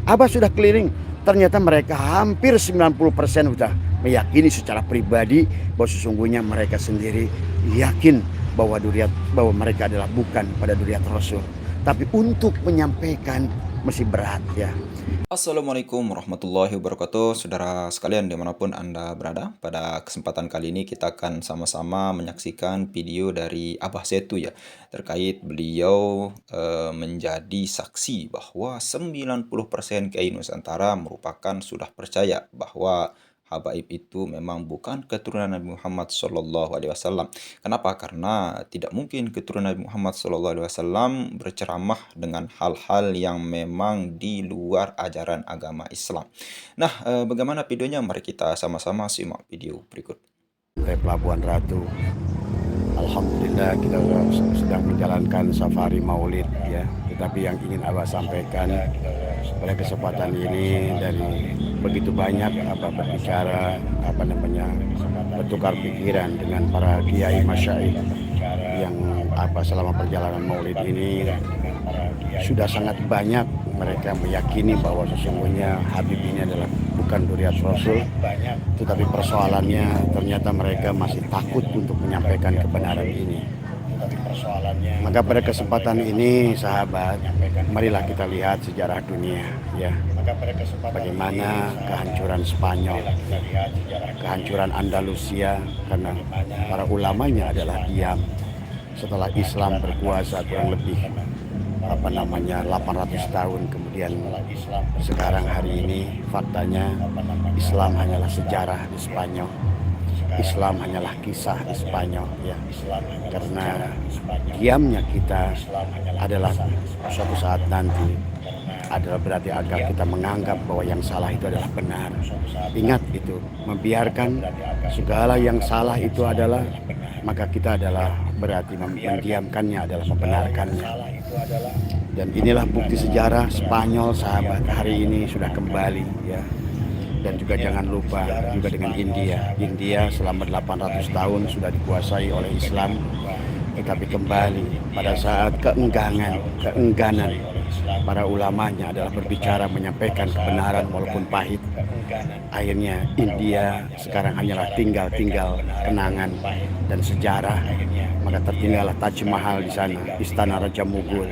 Abah sudah keliling, ternyata mereka hampir 90% sudah meyakini secara pribadi bahwa sesungguhnya mereka sendiri yakin bahwa mereka adalah bukan pada Duriat Rasul. Tapi untuk menyampaikan masih berat ya. Assalamualaikum warahmatullahi wabarakatuh, saudara sekalian dimanapun Anda berada. Pada kesempatan kali ini kita akan sama-sama menyaksikan video dari Abah Setu ya, terkait beliau menjadi saksi bahwa 90% KI Nusantara merupakan sudah percaya bahwa Habaib itu memang bukan keturunan Nabi Muhammad SAW. Kenapa? Karena tidak mungkin keturunan Nabi Muhammad SAW berceramah dengan hal-hal yang memang di luar ajaran agama Islam. Nah, bagaimana videonya? Mari kita sama-sama simak video berikut. Dari Pelabuhan Ratu, alhamdulillah kita sedang menjalankan safari Maulid ya. Tetapi yang ingin Abah sampaikan pada kesempatan ini, dari begitu banyak berbicara bertukar pikiran dengan para kiai masyaikh yang selama perjalanan Maulid ini sudah sangat banyak mereka meyakini bahwa sesungguhnya Habib ini adalah bukan Duriat Rasul, tetapi persoalannya ternyata mereka masih takut untuk menyampaikan kebenaran ini. Maka pada kesempatan ini sahabat, marilah kita lihat sejarah dunia ya. Bagaimana kehancuran Spanyol, kehancuran Andalusia karena para ulamanya adalah diam. Setelah Islam berkuasa kurang lebih 800 tahun kemudian, sekarang hari ini faktanya Islam hanyalah sejarah di Spanyol. Islam hanyalah kisah di Spanyol ya. Karena diamnya kita adalah suatu saat nanti adalah berarti agar kita menganggap bahwa yang salah itu adalah benar. Ingat itu, membiarkan segala yang salah itu adalah, maka kita adalah berarti mendiamkannya adalah membenarkannya. Dan inilah bukti sejarah Spanyol sahabat hari ini sudah kembali ya. Dan juga jangan lupa juga dengan India. India selama 800 tahun sudah dikuasai oleh Islam, tetapi kembali pada saat keengganan para ulamanya adalah berbicara menyampaikan kebenaran walaupun pahit. Akhirnya India sekarang hanyalah tinggal kenangan dan sejarah. Maka tertinggallah Taj Mahal di sana, istana Raja Mughul,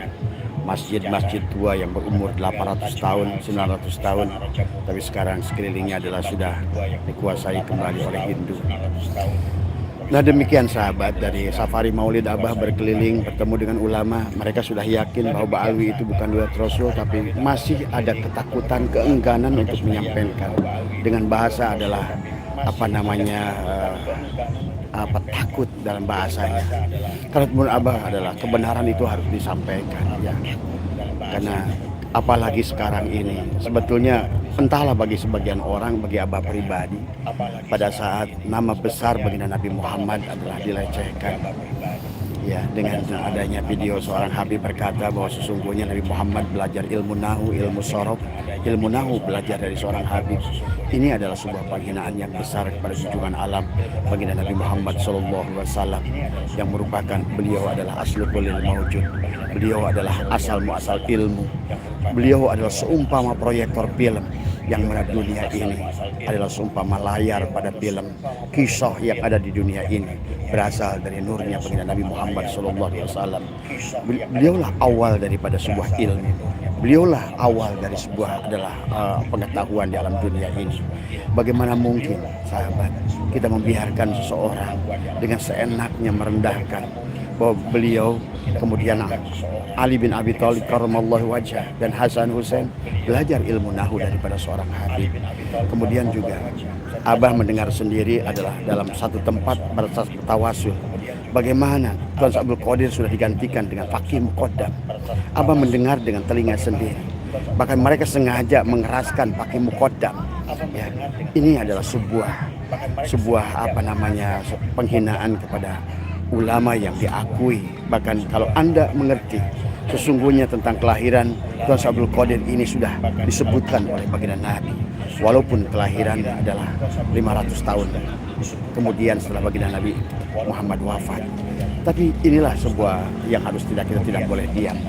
masjid-masjid tua yang berumur 800 tahun, 900 tahun, tapi sekarang sekelilingnya adalah sudah dikuasai kembali oleh Hindu. Nah demikian sahabat, dari safari Maulid Abah berkeliling bertemu dengan ulama, mereka sudah yakin bahwa Ba'alwi itu bukan Duriat Rasul, tapi masih ada ketakutan, keengganan untuk menyampaikan. Dengan bahasa adalah takut dalam bahasanya. Karena menurut Abah adalah kebenaran itu harus disampaikan ya. Karena apalagi sekarang ini sebetulnya entahlah bagi sebagian orang, bagi Abah pribadi, pada saat nama besar baginda Nabi Muhammad adalah dilecehkan ya, dengan adanya video seorang Habib berkata bahwa sesungguhnya Nabi Muhammad belajar ilmu nahu, ilmu sorof, ilmu nahu belajar dari seorang Habib. Ini adalah sebuah penghinaan yang besar kepada junjungan alam baginda Nabi Muhammad SAW, yang merupakan beliau adalah aslul kulil maujud. Beliau adalah asal muasal ilmu. Beliau adalah seumpama proyektor film, yang mana dunia ini adalah seumpama layar pada film. Kisah yang ada di dunia ini berasal dari nurnya baginda Nabi Muhammad SAW. Beliaulah awal daripada sebuah ilmu. Beliaulah awal dari sebuah pengetahuan di alam dunia ini. Bagaimana mungkin sahabat kita membiarkan seseorang dengan seenaknya merendahkan bahwa beliau, kemudian Ali bin Abi Thalib karramallahu wajhah dan Hasan Hussein belajar ilmu nahu daripada seorang Habib. Kemudian juga Abah mendengar sendiri adalah dalam satu tempat pada saat bertawasul, bagaimana Tuan Abdul Qadir sudah digantikan dengan Fakih Muqaddam. Abah mendengar dengan telinga sendiri. Bahkan mereka sengaja mengeraskan Fakih Muqaddam. Ya, ini adalah sebuah penghinaan kepada ulama yang diakui. Bahkan kalau Anda mengerti sesungguhnya tentang kelahiran Tuan Abdul Qadir ini sudah disebutkan oleh baginda Nabi, walaupun kelahirannya adalah 500 tahun kemudian setelah baginda Nabi Muhammad wafat. Tapi inilah sebuah yang harus kita tidak boleh diam.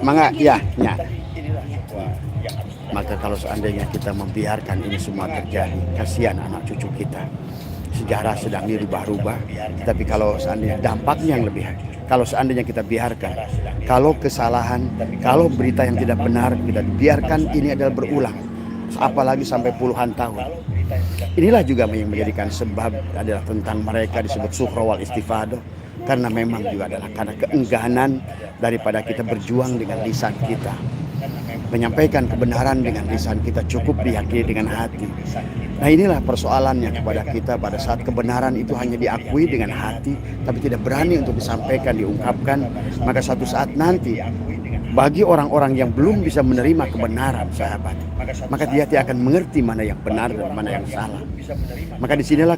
Mangga ya, nya. Maka kalau seandainya kita membiarkan ini semua terjadi, kasihan anak cucu kita. Sejarah sedang dirubah-rubah, tapi kalau seandainya dampaknya yang lebih, kalau seandainya kita biarkan, kalau kesalahan, kalau berita yang tidak benar kita biarkan ini adalah berulang, apalagi sampai puluhan tahun. Inilah juga yang menjadikan sebab adalah tentang mereka disebut suhra wal istifadah, karena memang juga adalah karena keengganan daripada kita berjuang dengan lisan kita, menyampaikan kebenaran dengan lisan kita, cukup diyakini dengan hati. Nah inilah persoalannya kepada kita pada saat kebenaran itu hanya diakui dengan hati, tapi tidak berani untuk disampaikan, diungkapkan. Maka suatu saat nanti bagi orang-orang yang belum bisa menerima kebenaran, sahabat, maka dia tidak akan mengerti mana yang benar dan mana yang salah. Maka disinilah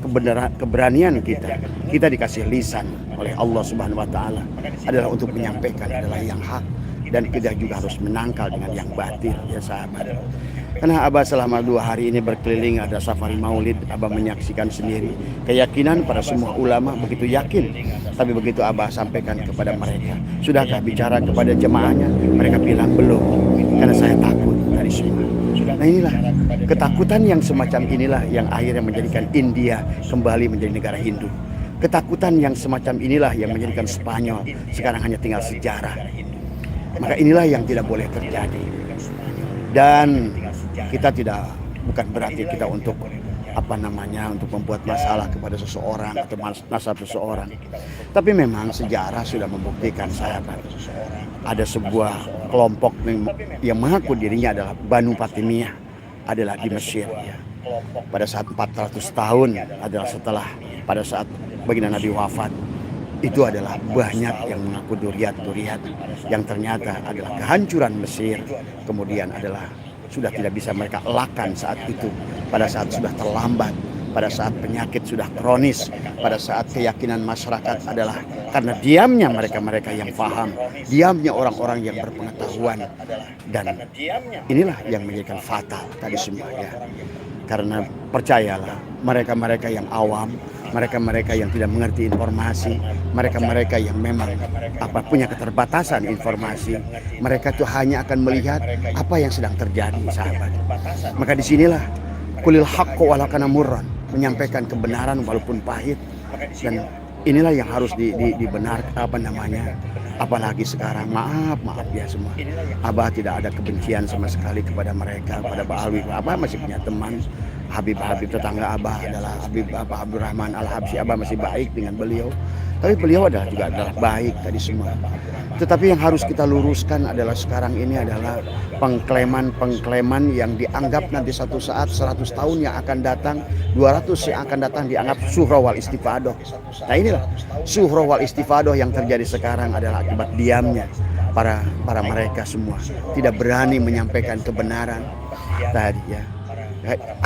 keberanian kita. Kita dikasih lisan oleh Allah Subhanahu Wa Taala adalah untuk menyampaikan adalah yang hak, dan kita juga harus menangkal dengan yang batil, ya sahabat. Karena Abah selama 2 hari ini berkeliling ada safari maulid, Abah menyaksikan sendiri keyakinan para semua ulama begitu yakin. Tapi begitu Abah sampaikan kepada mereka, sudahkah bicara kepada jemaahnya? Mereka bilang belum, karena saya takut dari semua. Nah inilah ketakutan yang semacam inilah yang akhirnya menjadikan India kembali menjadi negara Hindu. Ketakutan yang semacam inilah yang menjadikan Spanyol sekarang hanya tinggal sejarah. Maka inilah yang tidak boleh terjadi. Dan kita bukan berarti kita untuk untuk membuat masalah kepada seseorang atau nasab seseorang. Tapi memang sejarah sudah membuktikan, sahabat, ada sebuah kelompok yang mengaku dirinya adalah Banu Fatimiyah adalah di Mesir, ya. Pada saat 400 tahun adalah setelah pada saat baginda Nabi wafat, itu adalah banyak yang mengaku duriat-duriat yang ternyata adalah kehancuran Mesir. Kemudian adalah sudah tidak bisa mereka elakkan saat itu, pada saat sudah terlambat, pada saat penyakit sudah kronis, pada saat keyakinan masyarakat adalah karena diamnya mereka-mereka yang paham, diamnya orang-orang yang berpengetahuan, dan inilah yang menjadikan fatal tadi semua, ya. Karena percayalah, mereka-mereka yang awam, mereka-mereka yang tidak mengerti informasi, mereka-mereka yang memang punya keterbatasan informasi, mereka tuh hanya akan melihat apa yang sedang terjadi, sahabat. Maka disinilah kulil haqqo walau kana murran, menyampaikan kebenaran walaupun pahit. Dan inilah yang harus dibenarkan, apalagi sekarang, maaf ya semua, Abah tidak ada kebencian sama sekali kepada mereka, pada Pak Alwi. Abah masih punya teman, Habib tetangga Abah adalah Habib Abdurrahman Al-Habsyi. Abah masih baik dengan beliau, tapi beliau adalah baik tadi semua. Tetapi yang harus kita luruskan adalah sekarang ini adalah pengklaiman yang dianggap nanti satu saat 100 tahun yang akan datang, 200 yang akan datang dianggap suhra wal istifadah. Nah inilah suhra wal istifadah yang terjadi sekarang adalah akibat diamnya para mereka semua, tidak berani menyampaikan kebenaran tadi, ya.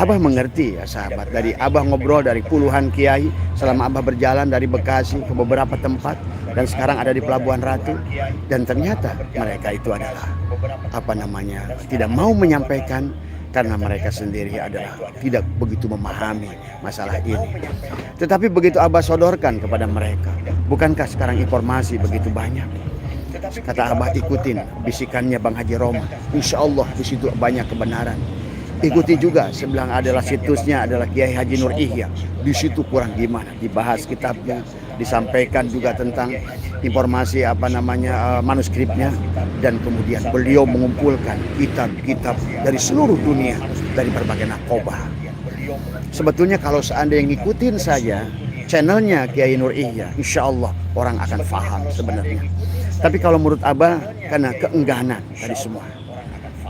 Abah mengerti, ya sahabat, dari Abah ngobrol dari puluhan kiai selama Abah berjalan dari Bekasi ke beberapa tempat dan sekarang ada di Pelabuhan Ratu, dan ternyata mereka itu adalah tidak mau menyampaikan karena mereka sendiri adalah tidak begitu memahami masalah ini. Tetapi begitu Abah sodorkan kepada mereka, bukankah sekarang informasi begitu banyak? Kata Abah, ikutin bisikannya Bang Haji Roma, insya Allah di situ banyak kebenaran. Ikuti juga sebelah adalah situsnya adalah Kiai Haji Nur Ihya. Di situ kurang gimana, dibahas kitabnya, disampaikan juga tentang informasi manuskripnya, dan kemudian beliau mengumpulkan kitab-kitab dari seluruh dunia, dari berbagai nakobah. Sebetulnya kalau seandainya ngikutin saja channelnya Kiai Nur Ihya, insya Allah orang akan paham sebenarnya. Tapi kalau menurut Abah, karena keengganan tadi semua,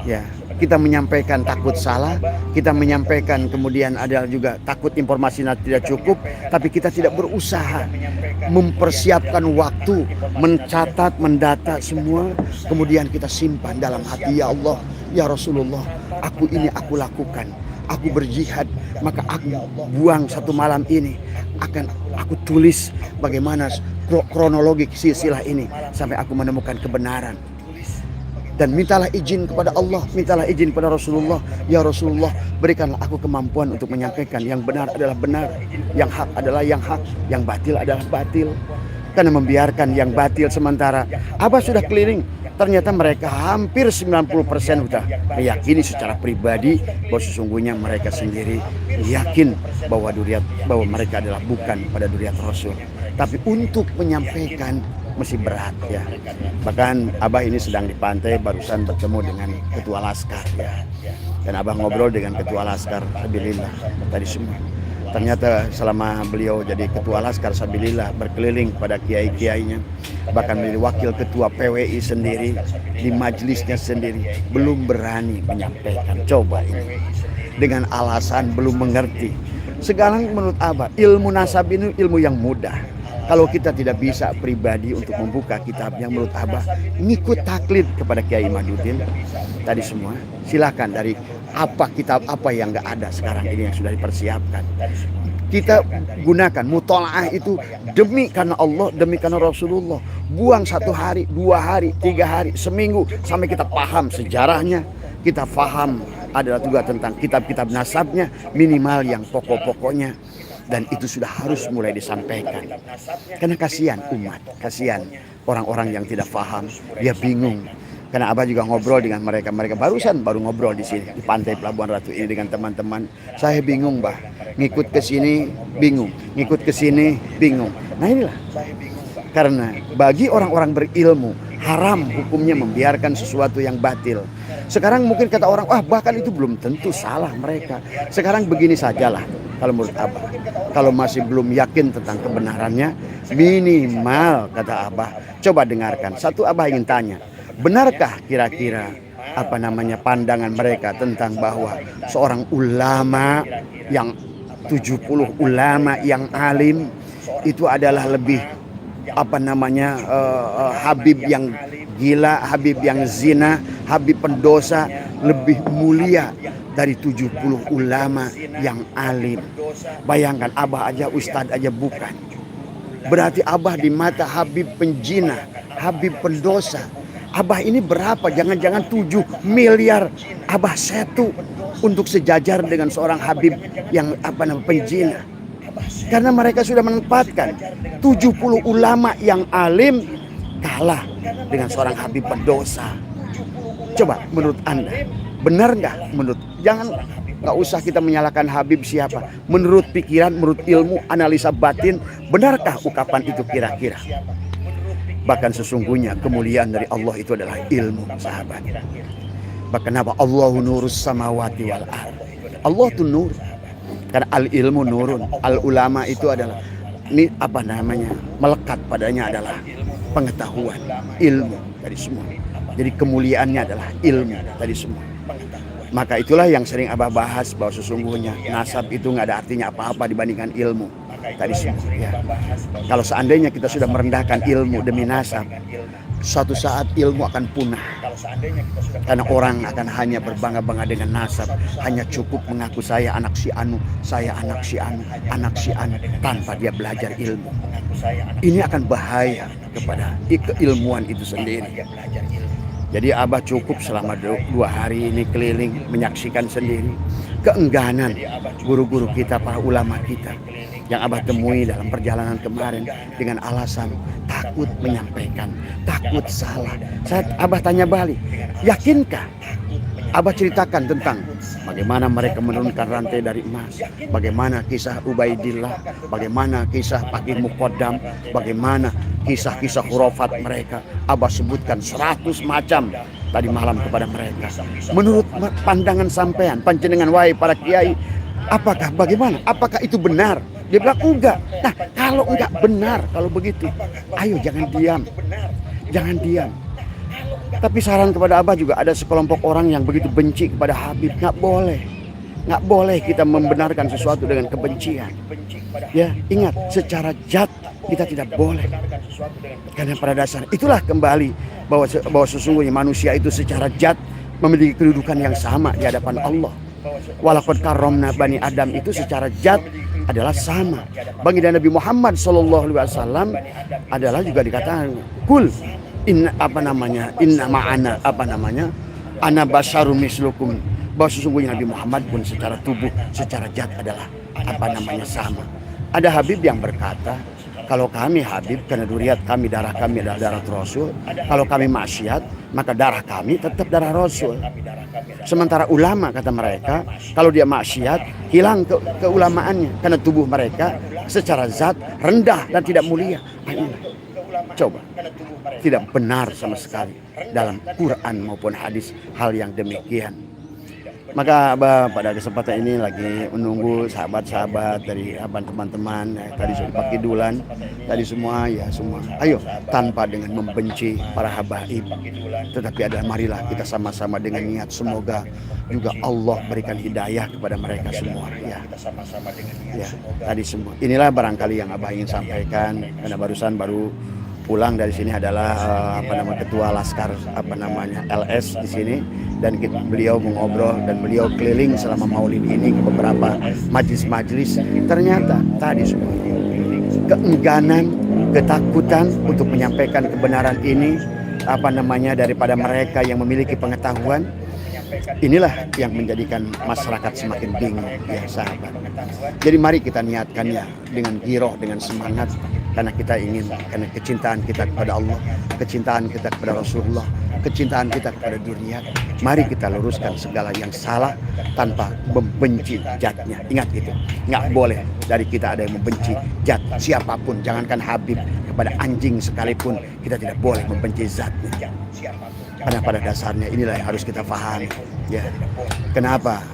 ya, kita menyampaikan takut salah, kita menyampaikan kemudian ada juga takut informasinya tidak cukup, tapi kita tidak berusaha mempersiapkan waktu, mencatat, mendata semua, kemudian kita simpan dalam hati, ya Allah, ya Rasulullah, aku lakukan, aku berjihad, maka aku buang satu malam ini, akan aku tulis bagaimana kronologi silsilah ini sampai aku menemukan kebenaran. Dan mintalah izin kepada Allah, mintalah izin kepada Rasulullah, ya Rasulullah, berikanlah aku kemampuan untuk menyampaikan yang benar adalah benar, yang hak adalah yang hak, yang batil adalah batil. karena membiarkan yang batil. Sementara Abah sudah keliling, ternyata mereka hampir 90% sudah meyakini secara pribadi bahwa sesungguhnya mereka sendiri yakin bahwa mereka adalah bukan pada duriat Rasul. Tapi untuk menyampaikan masih berat ya. Bahkan Abah ini sedang di pantai barusan bertemu dengan ketua laskar ya. Dan Abah ngobrol dengan ketua laskar Sabilillah tadi semua. Ternyata selama beliau jadi ketua Laskar Sabilillah berkeliling pada kiai-kiainya, bahkan menjadi wakil ketua PWI sendiri di majelisnya sendiri, belum berani menyampaikan. Coba ini dengan alasan belum mengerti. Sekarang menurut Abah, ilmu nasab ini ilmu yang mudah. Kalau kita tidak bisa pribadi untuk membuka kitabnya, menurut Abah ngikut taklid kepada Kiai Imaduddin tadi semua. Silakan dari kitab apa yang nggak ada sekarang ini yang sudah dipersiapkan. Kita gunakan mutolaah itu demi karena Allah, demi karena Rasulullah. Buang 1 hari, 2 hari, 3 hari, seminggu sampai kita paham sejarahnya, kita paham adalah juga tentang kitab-kitab nasabnya, minimal yang pokok-pokoknya. Dan itu sudah harus mulai disampaikan. Karena kasihan umat, kasihan orang-orang yang tidak paham, dia bingung. Karena Abah juga ngobrol dengan mereka baru ngobrol di sini di pantai Pelabuhan Ratu ini dengan teman-teman. Saya bingung, Bah. Ngikut ke sini bingung, ngikut ke sini bingung. Nah inilah. Karena bagi orang-orang berilmu haram hukumnya membiarkan sesuatu yang batil. Sekarang mungkin kata orang, bahkan itu belum tentu salah mereka. Sekarang begini sajalah kalau menurut Abah. Kalau masih belum yakin tentang kebenarannya, minimal kata Abah, coba dengarkan. Satu Abah ingin tanya, benarkah kira-kira pandangan mereka tentang bahwa seorang ulama yang 70 ulama yang alim itu adalah lebih Habib yang gila, Habib yang zina, Habib pendosa lebih mulia dari 70 ulama yang alim. Bayangkan Abah aja ustadz aja bukan. Berarti Abah di mata Habib penjina, Habib pendosa. Abah ini berapa? Jangan-jangan 7 miliar Abah setu untuk sejajar dengan seorang Habib yang penjina. Karena mereka sudah menempatkan 70 ulama yang alim kalah dengan seorang Habib pendosa. Coba menurut Anda, benar nggak? Nggak usah kita menyalahkan Habib siapa. Menurut pikiran, menurut ilmu, analisa batin, benarkah ungkapan itu kira-kira? Bahkan sesungguhnya kemuliaan dari Allah itu adalah ilmu, sahabat. Bahkan apa? Allahu nurus samawati wal ardh. Allah itu nur. Karena al-ilmu nurun, al-ulama itu adalah melekat padanya adalah pengetahuan, ilmu dari semua. Jadi kemuliaannya adalah ilmu dari semua. Maka itulah yang sering Abah bahas bahwa sesungguhnya nasab itu nggak ada artinya apa-apa dibandingkan ilmu tadi semua. Ya. Kalau seandainya kita sudah merendahkan ilmu demi nasab, suatu saat ilmu akan punah. Karena orang akan hanya berbangga-bangga dengan nasab, hanya cukup mengaku saya anak si anu, saya anak si anu, anak si anu, tanpa dia belajar ilmu. Ini akan bahaya kepada keilmuan itu sendiri. Jadi Abah cukup selama 2 hari ini keliling menyaksikan sendiri keengganan guru-guru kita, para ulama kita yang Abah temui dalam perjalanan kemarin dengan alasan takut menyampaikan, takut salah. Abah tanya balik, yakinkah? Abah ceritakan tentang bagaimana mereka menurunkan rantai dari emas, bagaimana kisah Ubaidillah, bagaimana kisah Pakih Muqaddam, bagaimana kisah-kisah khurafat mereka. Abah sebutkan 100 macam tadi malam kepada mereka. Menurut pandangan sampean, panjenengan wahai para kiai, bagaimana? Apakah itu benar? Dia bilang enggak. Nah, kalau enggak benar, kalau begitu, ayo jangan diam. Jangan diam. Tapi saran kepada Abah juga ada sekelompok orang yang begitu benci kepada Habib. Nggak boleh. Nggak boleh kita membenarkan sesuatu dengan kebencian. Ya, ingat, secara zat kita tidak boleh. Karena pada dasar itulah kembali bahwa sesungguhnya manusia itu secara zat memiliki kedudukan yang sama di hadapan Allah. Walaqad karramna bani Adam itu secara zat adalah sama. Baginda Nabi Muhammad SAW adalah juga dikatakan inna ma'ana ana basyarum mislukum, bahwa sesungguhnya Nabi Muhammad pun secara tubuh, secara zat adalah sama. Ada Habib yang berkata, Kalau kami Habib, karena duriat kami, darah kami adalah darah Rasul. Kalau kami maksiat, maka darah kami tetap darah Rasul. Sementara ulama, kata mereka, kalau dia maksiat, hilang keulamaannya. Karena tubuh mereka secara zat rendah dan tidak mulia. Coba, tidak benar sama sekali dalam Quran maupun hadis hal yang demikian. Maka Abah pada kesempatan ini lagi menunggu sahabat-sahabat dari abang teman-teman tadi sudah pakai dulan, tadi semua ya semua. Ayo, tanpa dengan membenci para habaib, tetapi adalah marilah kita sama-sama dengan niat semoga juga Allah berikan hidayah kepada mereka semua. Ya, tadi semua. Inilah barangkali yang Abah ingin sampaikan karena baru pulang dari sini adalah ketua Laskar LS di sini, dan beliau mengobrol dan beliau keliling selama Maulid ini ke beberapa majelis-majelis. Ternyata tadi semua keengganan, ketakutan untuk menyampaikan kebenaran ini daripada mereka yang memiliki pengetahuan. Inilah yang menjadikan masyarakat semakin bingung, ya sahabat. Jadi mari kita niatkannya dengan giroh, dengan semangat, karena kita ingin, karena kecintaan kita kepada Allah, kecintaan kita kepada Rasulullah, kecintaan kita kepada dunia. Mari kita luruskan segala yang salah tanpa membenci zatnya. Ingat itu, nggak boleh dari kita ada yang membenci zat siapapun. Jangankan Habib, kepada anjing sekalipun kita tidak boleh membenci zatnya. Karena pada dasarnya inilah yang harus kita pahami. Ya, kenapa?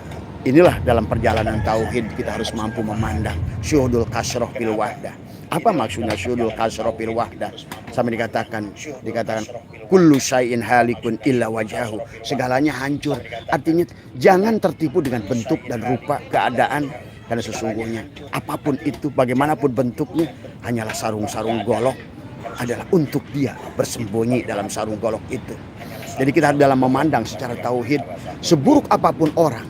Inilah dalam perjalanan tauhid kita harus mampu memandang syuhudul kasroh fil wahdah. Apa maksudnya syuhudul kasroh fil wahdah? Sampai dikatakan kullu syai'in halikun illa wajhahu. Segalanya hancur. Artinya jangan tertipu dengan bentuk dan rupa keadaan, karena sesungguhnya apapun itu, bagaimanapun bentuknya, hanyalah sarung-sarung golok adalah untuk dia bersembunyi dalam sarung golok itu. Jadi kita dalam memandang secara tauhid, seburuk apapun orang,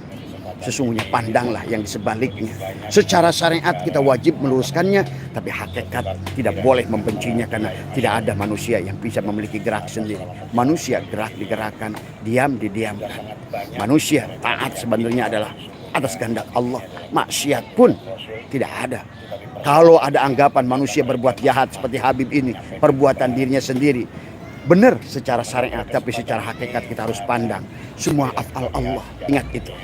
sesungguhnya pandanglah yang di sebaliknya. Secara syariat kita wajib meluruskannya, tapi hakikat tidak boleh membencinya, karena tidak ada manusia yang bisa memiliki gerak sendiri. Manusia gerak digerakkan, diam didiamkan. Manusia taat sebenarnya adalah atas kehendak Allah. Maksiat pun tidak ada. Kalau ada anggapan manusia berbuat jahat seperti Habib ini, perbuatan dirinya sendiri, benar secara syariat, tapi secara hakikat kita harus pandang semua af'al Allah. Ingat itu.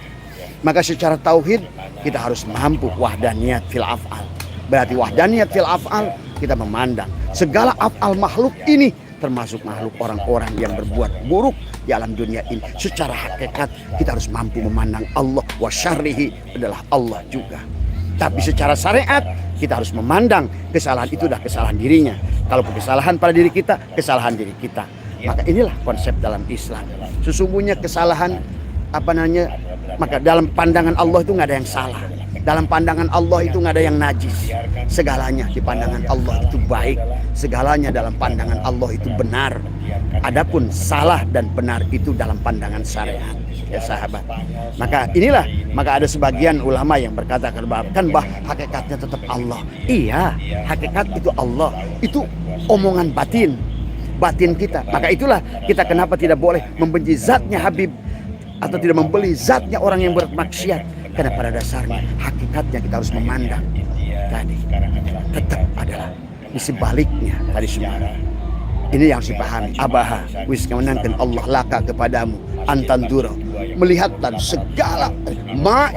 Maka secara tauhid kita harus mampu wahdaniyat fil af'al. Berarti wahdaniyat fil af'al, kita memandang segala af'al makhluk ini, termasuk makhluk orang-orang yang berbuat buruk di alam dunia ini. Secara hakikat kita harus mampu memandang Allah, wa syarrihi adalah Allah juga. Tapi secara syariat kita harus memandang kesalahan itu adalah kesalahan dirinya. Kalau kesalahan pada diri kita, kesalahan diri kita. Maka inilah konsep dalam Islam. Sesungguhnya kesalahan maka dalam pandangan Allah itu nggak ada yang salah. Dalam pandangan Allah itu nggak ada yang najis. Segalanya di pandangan Allah itu baik. Segalanya dalam pandangan Allah itu benar. Adapun salah dan benar itu dalam pandangan syariat. Ya sahabat. Maka ada sebagian ulama yang berkata kan hakikatnya tetap Allah. Iya, hakikat itu Allah. Itu omongan batin kita. Maka itulah kita kenapa tidak boleh membenci zatnya Habib atau tidak membeli zatnya orang yang bermaksiat, karena pada dasarnya hakikatnya kita harus memandang tadi tetap adalah di sebaliknya tadi semua. Ini yang harus dipahami. Abaha wis kemenangkan Allah laka kepadamu antandura, melihat dan segala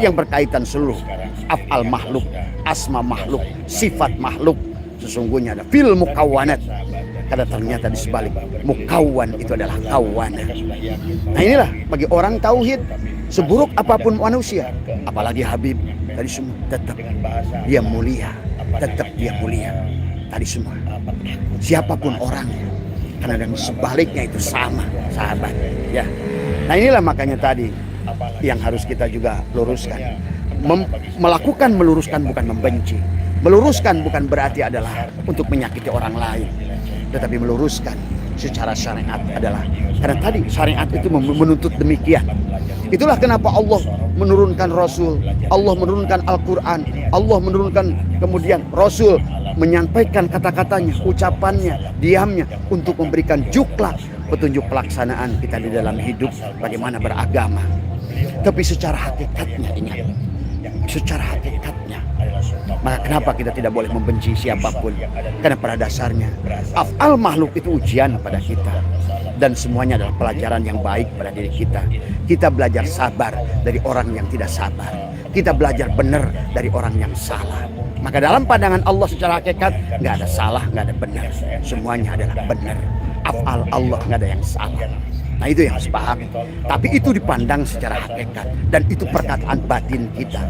yang berkaitan seluruh af'al makhluk, asma makhluk, sifat makhluk, sesungguhnya ada fil mukawwanat. Karena ternyata di sebalik mukawwan itu adalah kawana. Nah inilah bagi orang tauhid, seburuk apapun manusia, apalagi Habib tadi semua, tetap dia mulia, tadi semua. Siapapun orangnya, karena dan sebaliknya itu sama, sahabat. Ya. Nah inilah makanya tadi yang harus kita juga luruskan. Meluruskan bukan membenci. Meluruskan bukan berarti adalah untuk menyakiti orang lain, tetapi meluruskan secara syariat adalah karena tadi syariat itu menuntut demikian. Itulah kenapa Allah menurunkan Rasul, Allah menurunkan Al-Quran, Allah menurunkan kemudian Rasul menyampaikan kata-katanya, ucapannya, diamnya, untuk memberikan juklak petunjuk pelaksanaan kita di dalam hidup bagaimana beragama. Tapi secara hakikatnya ingat, secara hakikatnya. Maka kenapa kita tidak boleh membenci siapapun? Karena pada dasarnya af'al makhluk itu ujian pada kita, dan semuanya adalah pelajaran yang baik pada diri kita. Kita belajar sabar dari orang yang tidak sabar. Kita belajar benar dari orang yang salah. Maka dalam pandangan Allah secara hakikat nggak ada salah, nggak ada benar. Semuanya adalah benar. Af'al Allah nggak ada yang salah. Nah itu yang harus pahami. Tapi itu dipandang secara hakikat, dan itu perkataan batin kita.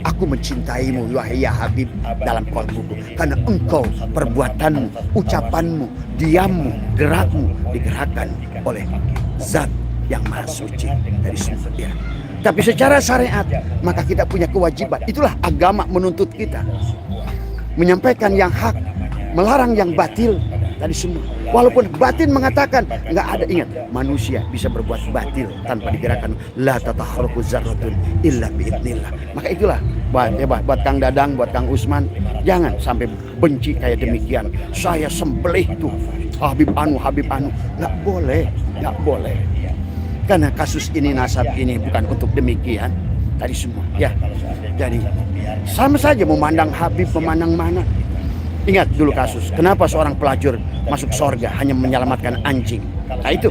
Aku mencintaimu wahai ya Habib dalam qalbuku, karena engkau, perbuatanmu, ucapanmu, diammu, gerakmu digerakkan oleh zat yang maha suci dari semua dia. Tapi secara syariat maka kita punya kewajiban. Itulah agama menuntut kita menyampaikan yang hak, melarang yang batil tadi semua. Walaupun batin mengatakan nggak ada, ingat, manusia bisa berbuat batil tanpa digerakkan. La tatahruku zarratun illa biidnillah. Maka itulah buat Kang Dadang, buat Kang Usman, jangan sampai benci kayak demikian. Saya sembelih tuh Habib Anu. Nggak boleh, nggak boleh. Karena kasus ini, nasab ini bukan untuk demikian tadi semua. Ya, jadi sama saja memandang Habib, memandang mana. Ingat dulu kasus, kenapa seorang pelacur masuk sorga hanya menyelamatkan anjing? Nah itu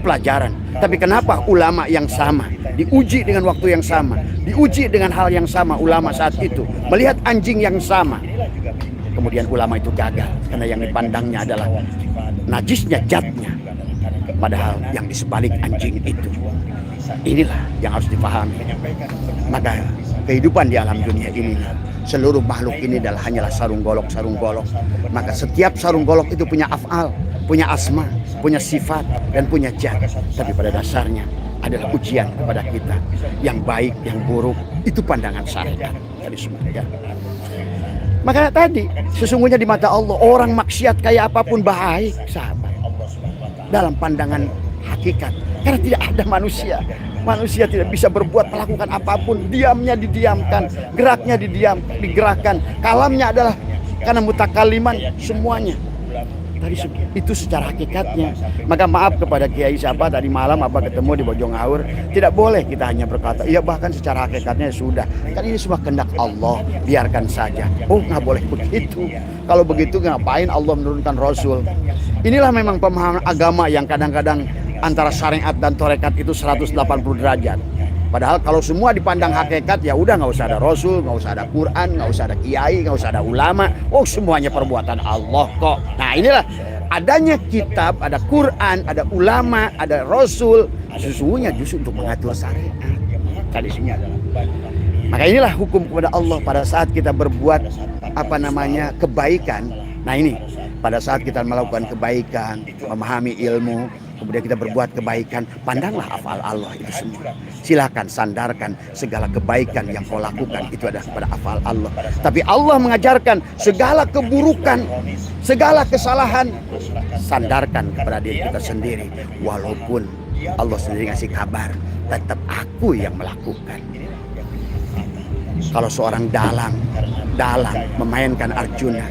pelajaran. Tapi kenapa ulama yang sama, diuji dengan waktu yang sama, diuji dengan hal yang sama, ulama saat itu melihat anjing yang sama, kemudian ulama itu gagal karena yang dipandangnya adalah najisnya, jatnya, padahal yang di sebalik anjing itu. Inilah yang harus dipahami. Maka kehidupan di alam dunia ini, seluruh makhluk ini adalah hanyalah sarung golok. Maka setiap sarung golok itu punya af'al, punya asma, punya sifat, dan punya zat. Tapi pada dasarnya adalah ujian kepada kita. Yang baik, yang buruk, itu pandangan syariat tadi semua. Ya. Maka tadi sesungguhnya di mata Allah orang maksiat kayak apapun baik, sahabat. Dalam pandangan hakikat, karena tidak ada manusia. Manusia tidak bisa berbuat, melakukan apapun. Diamnya didiamkan, geraknya digerakkan. Kalamnya adalah karena mutakaliman semuanya. Tadi itu secara hakikatnya. Maka maaf kepada Kiai Sabah, tadi malam apa ketemu di Bojongaur, tidak boleh kita hanya berkata, iya bahkan secara hakikatnya sudah. Kan ini semua kehendak Allah, biarkan saja. Oh nggak boleh begitu. Kalau begitu ngapain Allah menurunkan Rasul? Inilah memang pemahaman agama yang kadang-kadang antara syariat dan torekat itu 180 derajat. Padahal kalau semua dipandang hakikat, ya udah nggak usah ada Rasul, nggak usah ada Quran, nggak usah ada kiai, nggak usah ada ulama. Oh semuanya perbuatan Allah kok. Nah inilah adanya kitab, ada Quran, ada ulama, ada Rasul. Sesungguhnya justru untuk mengatur syariat. Tadi sini adalah. Maka inilah hukum kepada Allah pada saat kita berbuat kebaikan. Nah ini pada saat kita melakukan kebaikan, memahami ilmu, kemudian kita berbuat kebaikan, pandanglah afal Allah itu semua. Silakan sandarkan segala kebaikan yang kau lakukan itu adalah kepada afal Allah. Tapi Allah mengajarkan segala keburukan, segala kesalahan, sandarkan kepada diri kita sendiri. Walaupun Allah sendiri ngasih kabar, tetap aku yang melakukan. Kalau seorang dalang memainkan Arjuna,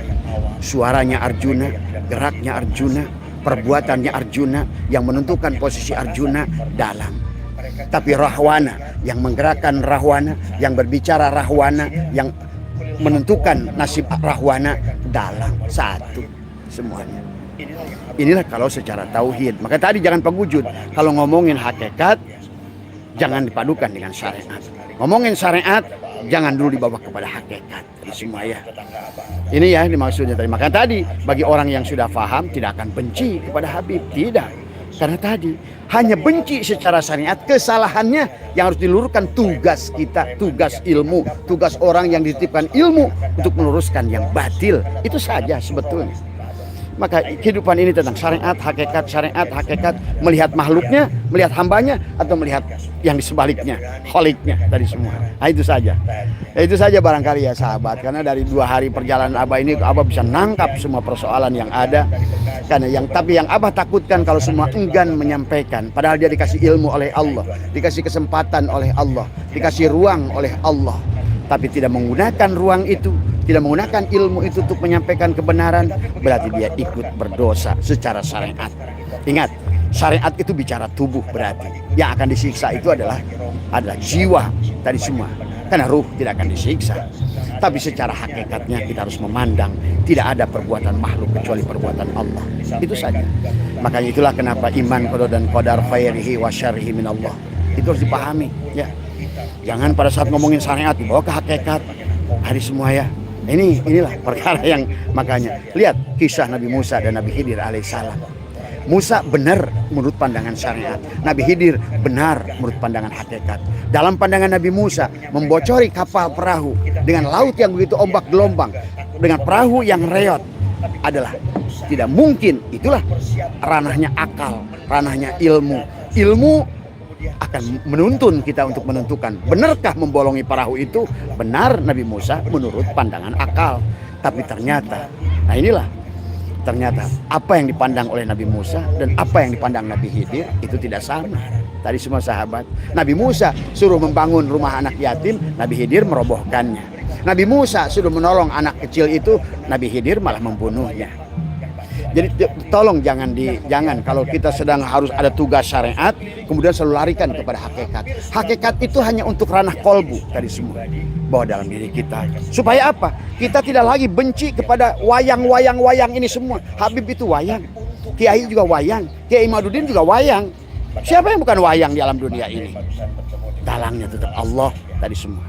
suaranya Arjuna, geraknya Arjuna, perbuatannya Arjuna, yang menentukan posisi Arjuna dalang. Tapi Rahwana yang menggerakkan Rahwana, yang berbicara Rahwana, yang menentukan nasib Rahwana dalang, satu semuanya. Inilah kalau secara tauhid. Maka tadi jangan penghujud. Kalau ngomongin hakikat, jangan dipadukan dengan syariat. Ngomongin syariat, jangan dulu dibawa kepada hakikat. Semua ya. Ini ya dimaksudnya tadi. Maka tadi bagi orang yang sudah paham tidak akan benci kepada Habib, tidak. Karena tadi hanya benci secara syariat, kesalahannya yang harus diluruskan tugas kita, tugas ilmu, tugas orang yang dititipkan ilmu untuk meluruskan yang batil. Itu saja sebetulnya. Maka kehidupan ini tentang syariat, hakikat, melihat makhluknya, melihat hambanya, atau melihat yang di sebaliknya, kholiknya tadi semua. Nah itu saja. Itu saja barangkali ya sahabat. Karena dari 2 hari perjalanan Abah ini, Abah bisa nangkap semua persoalan yang ada. Karena yang Abah takutkan kalau semua enggan menyampaikan. Padahal dia dikasih ilmu oleh Allah, dikasih kesempatan oleh Allah, dikasih ruang oleh Allah. Tapi tidak menggunakan ruang itu, tidak menggunakan ilmu itu untuk menyampaikan kebenaran, berarti dia ikut berdosa secara syariat. Ingat, syariat itu bicara tubuh berarti. Yang akan disiksa itu adalah jiwa tadi semua. karena ruh tidak akan disiksa. Tapi secara hakikatnya kita harus memandang tidak ada perbuatan makhluk kecuali perbuatan Allah. Itu saja. Makanya itulah kenapa iman qada dan qadar khairihi wa syarrihi min Allah. Itu harus dipahami, ya. Jangan pada saat ngomongin syariat dibawa ke hakikat. Hari semua ya. Inilah perkara yang makanya lihat kisah Nabi Musa dan Nabi Khidir alaihissalam. Musa benar menurut pandangan syariat, Nabi Khidir benar menurut pandangan hakikat. Dalam pandangan Nabi Musa membocori kapal perahu dengan laut yang begitu ombak gelombang, dengan perahu yang reot adalah tidak mungkin. Itulah ranahnya akal, ranahnya ilmu. Ilmu akan menuntun kita untuk menentukan benarkah membolongi perahu itu. Benar Nabi Musa menurut pandangan akal. Tapi ternyata, nah inilah ternyata apa yang dipandang oleh Nabi Musa dan apa yang dipandang Nabi Khidir itu tidak sama. Tadi semua sahabat, Nabi Musa suruh membangun rumah anak yatim, Nabi Khidir merobohkannya. Nabi Musa suruh menolong anak kecil itu, Nabi Khidir malah membunuhnya. Jadi tolong jangan kalau kita sedang harus ada tugas syariat kemudian selalu larikan kepada hakikat. Hakikat itu hanya untuk ranah kolbu tadi semua. Bawa dalam diri kita. Supaya apa? Kita tidak lagi benci kepada wayang ini semua. Habib itu wayang. Kiai juga wayang. Kiai Imaduddin juga wayang. Siapa yang bukan wayang di alam dunia ini? Dalangnya tetap Allah tadi semua.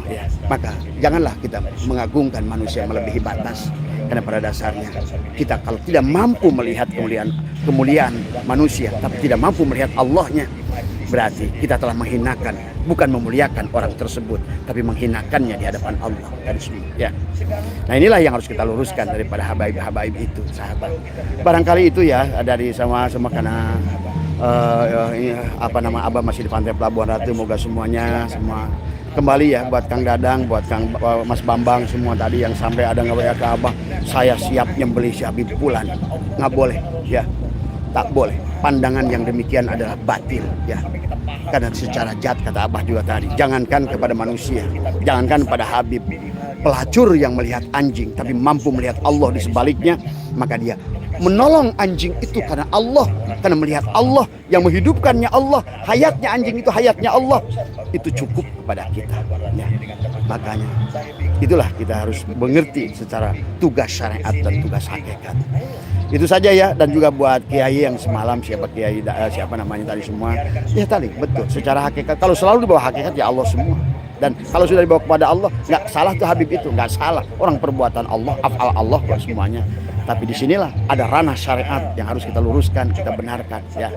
Ya. Maka janganlah kita mengagungkan manusia melebihi batas. Karena pada dasarnya kita kalau tidak mampu melihat kemuliaan manusia, tapi tidak mampu melihat Allahnya, berarti kita telah menghinakan, bukan memuliakan orang tersebut, tapi menghinakannya di hadapan Allah. Ya. Nah inilah yang harus kita luruskan daripada habaib-habaib itu, sahabat. Barangkali itu ya dari sama karena Abah masih di pantai Pelabuhan Ratu. Moga semuanya kembali ya, buat Kang Dadang, buat Kang Mas Bambang semua tadi yang sampai ada nge-WA ke Abah, saya siap nyembelih si Habib Pulan. Nggak boleh ya, tak boleh. Pandangan yang demikian adalah batil ya. Karena secara zat kata Abah juga tadi, jangankan kepada manusia, jangankan pada Habib, pelacur yang melihat anjing tapi mampu melihat Allah di sebaliknya, maka dia menolong anjing itu karena Allah, karena melihat Allah yang menghidupkannya Allah, hayatnya anjing itu hayatnya Allah, itu cukup kepada kita ya. Makanya itulah kita harus mengerti secara tugas syariat dan tugas hakikat. Itu saja ya. Dan juga buat kiai yang semalam siapa namanya tadi semua ya, tadi betul secara hakikat. Kalau selalu dibawa hakikat ya Allah semua. Dan kalau sudah dibawa kepada Allah, nggak salah tuh Habib itu, nggak salah. Orang perbuatan Allah, afal Allah buat semuanya. Tapi disinilah ada ranah syariat yang harus kita luruskan, kita benarkan ya.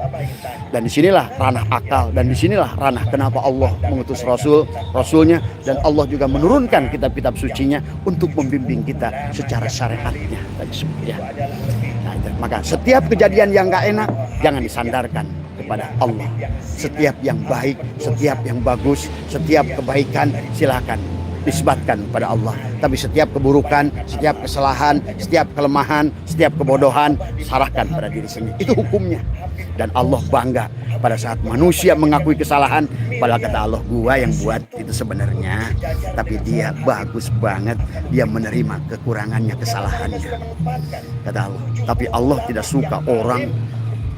Dan disinilah ranah akal, dan disinilah ranah kenapa Allah mengutus Rasulnya, dan Allah juga menurunkan kitab-kitab sucinya untuk membimbing kita secara syariatnya tadi semua ya. Nah, maka setiap kejadian yang nggak enak jangan disandarkan kepada Allah. Setiap yang baik, setiap yang bagus, setiap kebaikan silakan disebutkan pada Allah. Tapi setiap keburukan, setiap kesalahan, setiap kelemahan, setiap kebodohan serahkan pada diri sendiri. Itu hukumnya. Dan Allah bangga pada saat manusia mengakui kesalahan, padahal kata Allah, gua yang buat itu sebenarnya, tapi dia bagus banget, dia menerima kekurangannya, kesalahannya, kata Allah. Tapi Allah tidak suka orang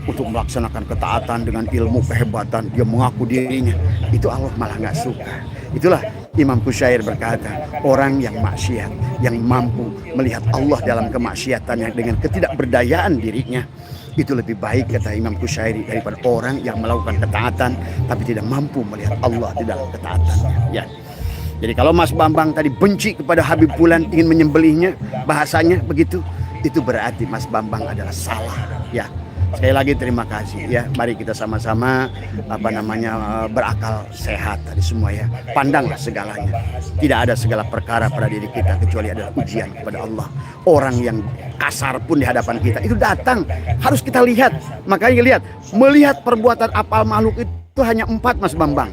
untuk melaksanakan ketaatan dengan ilmu kehebatan, dia mengaku dirinya, itu Allah malah nggak suka. Itulah Imam Qushair berkata, orang yang maksiat, yang mampu melihat Allah dalam kemaksiatannya dengan ketidakberdayaan dirinya, itu lebih baik kata Imam Qushairi daripada orang yang melakukan ketaatan tapi tidak mampu melihat Allah di dalam ketaatannya ya. Jadi kalau Mas Bambang tadi benci kepada Habib Pulan, ingin menyembelihnya, bahasanya begitu, itu berarti Mas Bambang adalah salah ya. Sekali lagi terima kasih ya. Mari kita sama-sama berakal sehat tadi semua ya. Pandanglah segalanya. Tidak ada segala perkara pada diri kita kecuali adalah ujian kepada Allah. Orang yang kasar pun di hadapan kita itu datang, harus kita lihat. Makanya lihat, melihat perbuatan apal makhluk itu hanya 4 Mas Bambang.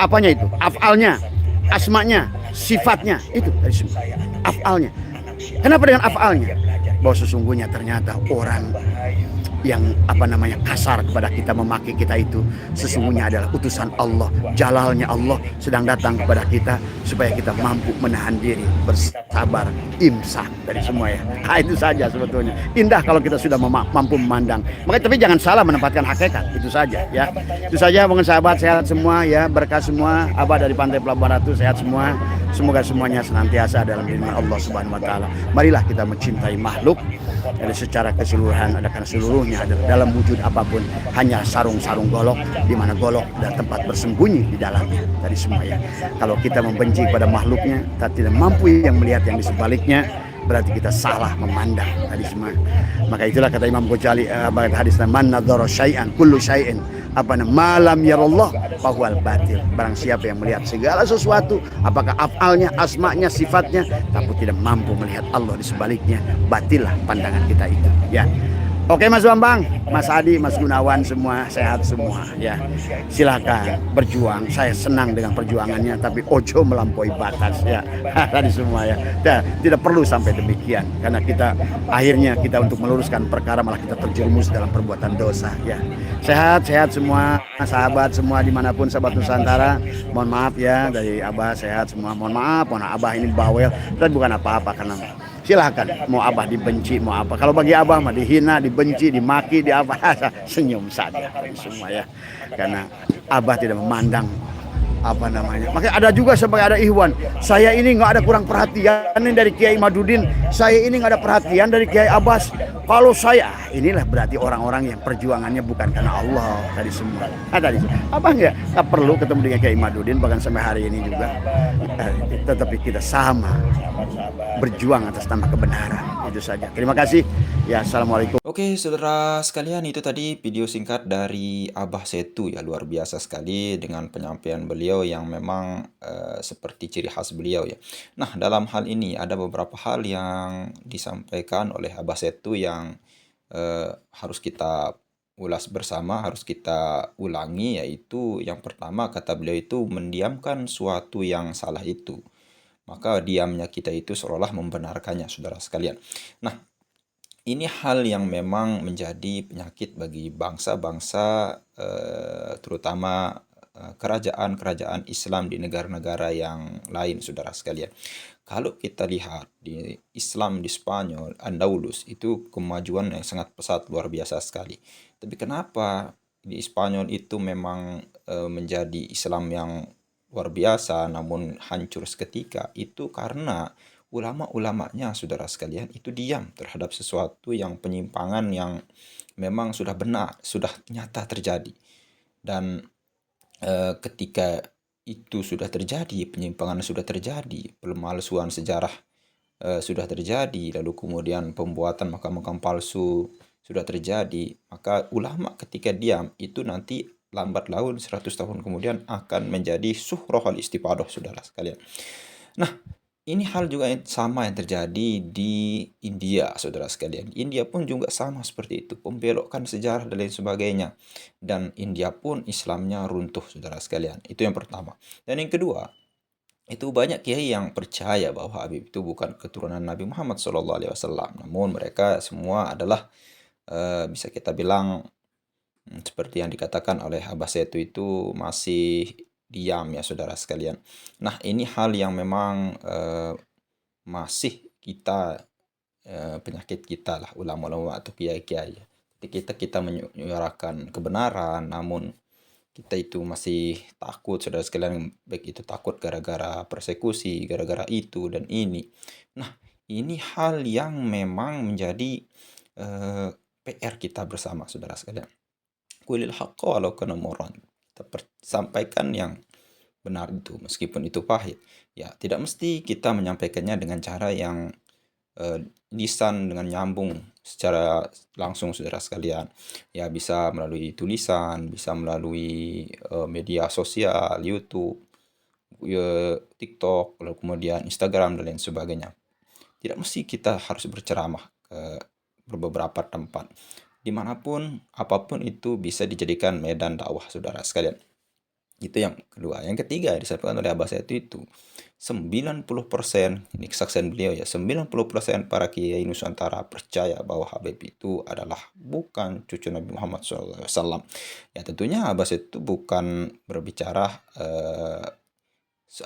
Apanya itu? Afalnya, asmanya, sifatnya, itu dari semua. Afalnya. Kenapa dengan afalnya? Bahwa sesungguhnya ternyata orang yang kasar kepada kita, memaki kita itu sesungguhnya adalah utusan Allah, jalalnya Allah sedang datang kepada kita supaya kita mampu menahan diri, bersabar, imsak dari semua ya. Nah, itu saja sebetulnya. Indah kalau kita sudah mampu memandang. Makanya tapi jangan salah menempatkan hakikat, itu saja ya. Itu saja mungkin sahabat, sehat semua ya, berkah semua. Abah dari Pantai Pelabuhan Ratu sehat semua. Semoga semuanya senantiasa dalam lindungan Allah Subhanahu wa taala. Marilah kita mencintai makhluk dari secara keseluruhan, ada karena seluruhnya ada dalam wujud apapun hanya sarung-sarung golok, di mana golok dan tempat bersembunyi di dalamnya dari semuanya. Kalau kita membenci pada makhluknya, kita tidak mampu yang melihat yang di sebaliknya, berarti kita salah memandang tadi semua. Maka itulah kata Imam Ghazali pada hadisnya, man nadzara syai'an kullu syai'in malam yarallah fahuwal batil. Barang siapa yang melihat segala sesuatu, apakah afalnya, asmanya, sifatnya, tapi tidak mampu melihat Allah di sebaliknya, batillah pandangan kita itu ya. Oke Mas Bambang, Mas Adi, Mas Gunawan, semua sehat semua ya. Silakan berjuang. Saya senang dengan perjuangannya, tapi ojo melampaui batas ya. Tadi semua ya. Tidak perlu sampai demikian, karena kita akhirnya kita untuk meluruskan perkara malah kita terjerumus dalam perbuatan dosa ya. Sehat semua sahabat semua dimanapun, sahabat Nusantara. Mohon maaf ya dari Abah, sehat semua. Mohon maaf, Abah ini bawel dan bukan apa-apa, karena silahkan mau Abah dibenci mau apa. Kalau bagi Abah mah dihina, dibenci, dimaki, di apa senyum saja semua ya. Karena Abah tidak memandang Makanya ada juga sebagai ada Ikhwan. Saya ini nggak ada kurang perhatian dari Kiai Madudin. Saya ini nggak ada perhatian dari Kiai Abbas. Kalau saya, inilah berarti orang-orang yang perjuangannya bukan karena Allah tadi semua. Tadi apa nggak perlu ketemu dengan Kiai Madudin, bahkan sampai hari ini juga. Tetapi kita sama berjuang atas nama kebenaran. Itu saja. Terima kasih. Ya, assalamualaikum. Oke, saudara sekalian, itu tadi video singkat dari Abah Setu ya, luar biasa sekali dengan penyampaian beliau yang memang seperti ciri khas beliau ya. Nah, dalam hal ini ada beberapa hal yang disampaikan oleh Abah Setu yang harus kita ulas bersama, harus kita ulangi, yaitu yang pertama kata beliau itu mendiamkan suatu yang salah itu. Maka diamnya kita itu seolah membenarkannya, saudara sekalian. Nah, ini hal yang memang menjadi penyakit bagi bangsa-bangsa, terutama kerajaan-kerajaan Islam di negara-negara yang lain, saudara sekalian. Kalau kita lihat di Islam di Spanyol, Andalus, itu kemajuan yang sangat pesat, luar biasa sekali. Tapi kenapa di Spanyol itu memang menjadi Islam yang luar biasa namun hancur seketika? Itu karena ulama-ulamanya, saudara sekalian, itu diam terhadap sesuatu yang penyimpangan yang memang sudah benar, sudah nyata terjadi. Dan ketika itu sudah terjadi, penyimpangan sudah terjadi, pemalsuan sejarah sudah terjadi, lalu kemudian pembuatan makam-makam palsu sudah terjadi, maka ulama ketika diam itu nanti lambat laun 100 tahun kemudian akan menjadi suhrohal istipadoh, saudara sekalian. Nah, ini hal juga yang sama yang terjadi di India, saudara sekalian. India pun juga sama seperti itu, pembelokan sejarah dan lain sebagainya. Dan India pun Islamnya runtuh, saudara sekalian. Itu yang pertama. Dan yang kedua, itu banyak kiai yang percaya bahwa Habib itu bukan keturunan Nabi Muhammad SAW. Namun mereka semua adalah bisa kita bilang seperti yang dikatakan oleh Abah Setu itu masih diam ya, saudara sekalian. Nah, ini hal yang memang masih kita penyakit kita lah, ulama-ulama atau kiai-kiai. Kita menyuarakan kebenaran, namun kita itu masih takut, saudara sekalian, baik itu takut gara-gara persekusi, gara-gara itu dan ini. Nah, ini hal yang memang menjadi PR kita bersama, saudara sekalian. Qulil haqqa walau kana murran. Kita sampaikan yang benar itu meskipun itu pahit. Ya, tidak mesti kita menyampaikannya dengan cara yang lisan dengan nyambung secara langsung, saudara sekalian. Ya, bisa melalui tulisan, bisa melalui media sosial, YouTube, TikTok, lalu kemudian Instagram dan lain sebagainya. Tidak mesti kita harus berceramah ke beberapa tempat. Dimanapun, apapun itu bisa dijadikan medan dakwah, saudara sekalian. Itu yang kedua. Yang ketiga disampaikan oleh Abah Setu itu 90%, ini kesaksian beliau ya, 90% para kiai Nusantara percaya bahwa Habib itu adalah bukan cucu Nabi Muhammad SAW. Ya tentunya Abah Setu bukan berbicara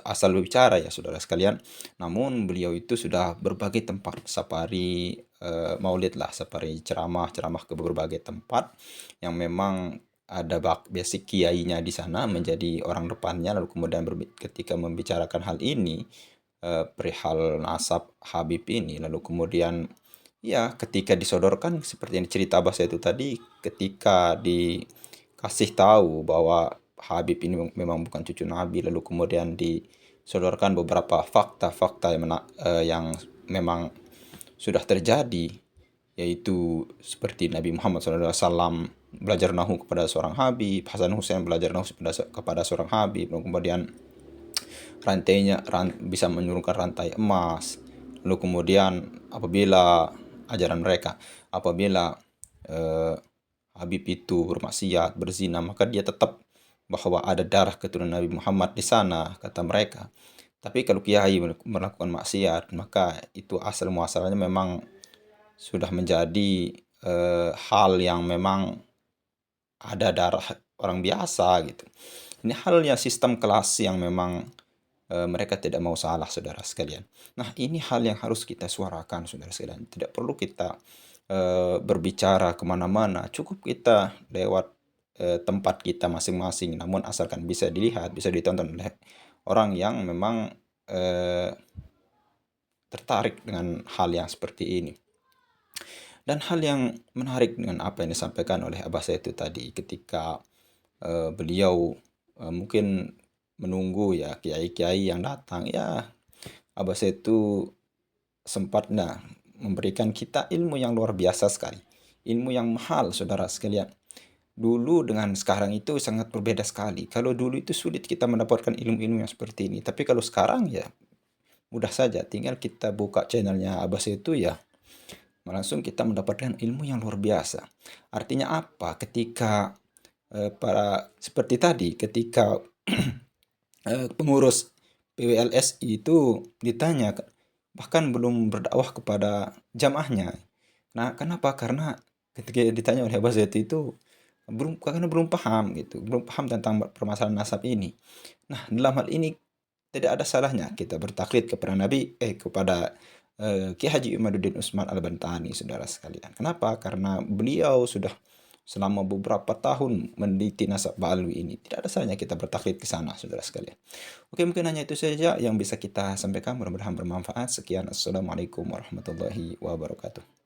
asal berbicara ya saudara sekalian. Namun beliau itu sudah berbagai tempat safari maulid lah, safari ceramah-ceramah ke berbagai tempat yang memang ada basic kiainya di sana menjadi orang depannya, lalu kemudian ketika membicarakan hal ini perihal nasab Habib ini, lalu kemudian ya ketika disodorkan seperti yang cerita Abah saya itu tadi, ketika dikasih tahu bahwa Habib ini memang bukan cucu Nabi, lalu kemudian disodorkan beberapa fakta-fakta yang memang sudah terjadi, yaitu seperti Nabi Muhammad SAW belajar nahu kepada seorang Habib, Hasan Hussein belajar nahu kepada seorang Habib, lalu kemudian bisa menurunkan rantai emas, lalu kemudian apabila ajaran mereka, apabila Habib itu bermaksiat, berzina, maka dia tetap bahwa ada darah keturunan Nabi Muhammad di sana, kata mereka. Tapi kalau kiai melakukan maksiat, maka itu asal muasalnya memang sudah menjadi hal yang memang ada darah orang biasa gitu. Ini halnya sistem kelas yang memang mereka tidak mau salah, saudara sekalian. Nah, ini hal yang harus kita suarakan, saudara sekalian. Tidak perlu kita berbicara kemana-mana, cukup kita lewat tempat kita masing-masing, namun asalkan bisa dilihat, bisa ditonton oleh orang yang memang tertarik dengan hal yang seperti ini. Dan hal yang menarik dengan apa yang disampaikan oleh Abah saya itu tadi, ketika beliau mungkin menunggu ya kiai-kiai yang datang, ya Abah saya itu sempat memberikan kita ilmu yang luar biasa sekali, ilmu yang mahal, saudara sekalian. Dulu dengan sekarang itu sangat berbeda sekali. Kalau dulu itu sulit kita mendapatkan ilmu-ilmu yang seperti ini, tapi kalau sekarang ya mudah saja, tinggal kita buka channelnya Abah itu ya, langsung kita mendapatkan ilmu yang luar biasa. Artinya apa? Ketika seperti tadi, ketika pengurus PWLSI itu ditanya, bahkan belum berdakwah kepada jamaahnya. Nah, kenapa? Karena ketika ditanya oleh Abah itu karena belum paham gitu, belum paham tentang permasalahan nasab ini. Nah, dalam hal ini tidak ada salahnya kita bertaklid kepada kepada Ki Haji Imaduddin Usman Al-Bantani, saudara sekalian. Kenapa? Karena beliau sudah selama beberapa tahun meneliti nasab Ba'alwi ini. Tidak ada salahnya kita bertaklid ke sana, saudara sekalian. Oke, mungkin hanya itu saja yang bisa kita sampaikan. Mudah-mudahan bermanfaat. Sekian. Assalamualaikum warahmatullahi wabarakatuh.